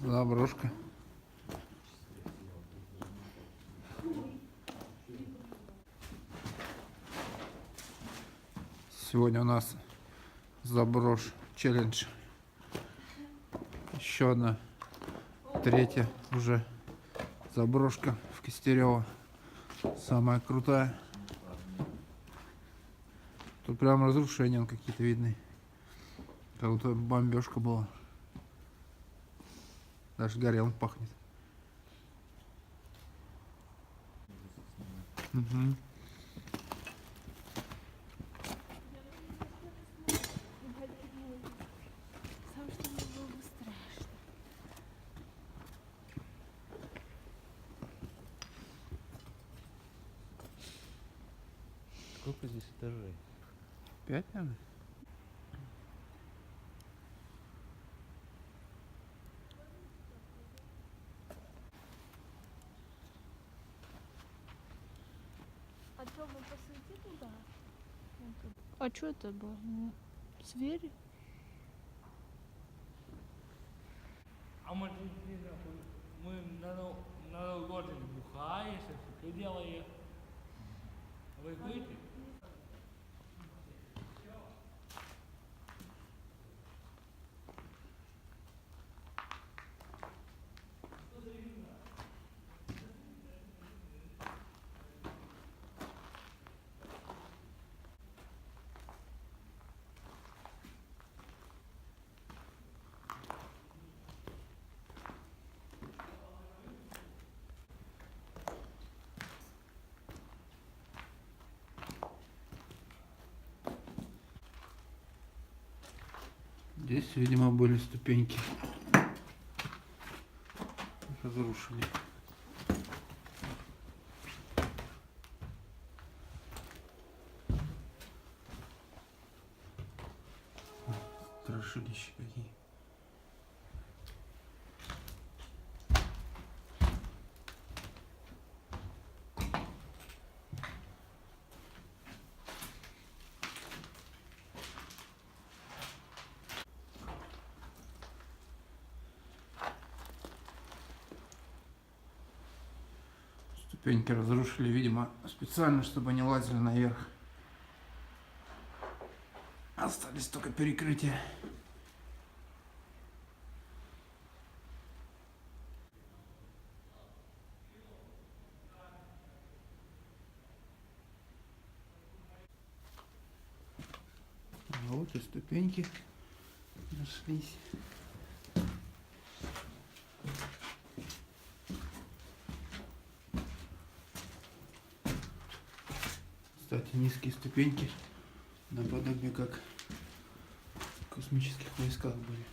Заброшка. Сегодня у нас заброш челлендж. Еще одна, третья уже заброшка в Кистерево. Самая крутая. Тут прям разрушения какие-то видны. Как будто бомбежка была. Даже горелым пахнет. Угу. Сколько здесь этажей? 5, наверное? А что, вы посвети туда? А что это было? Звери? А мы на Новый год бухаешь, что делаешь? Вы будете? Здесь, видимо, были ступеньки. Разрушили. Страшилища какие. Ступеньки разрушили, видимо, специально, чтобы они лазили наверх. Остались только перекрытия. Вот и ступеньки нашлись. Кстати, низкие ступеньки наподобие как в космических войсках были.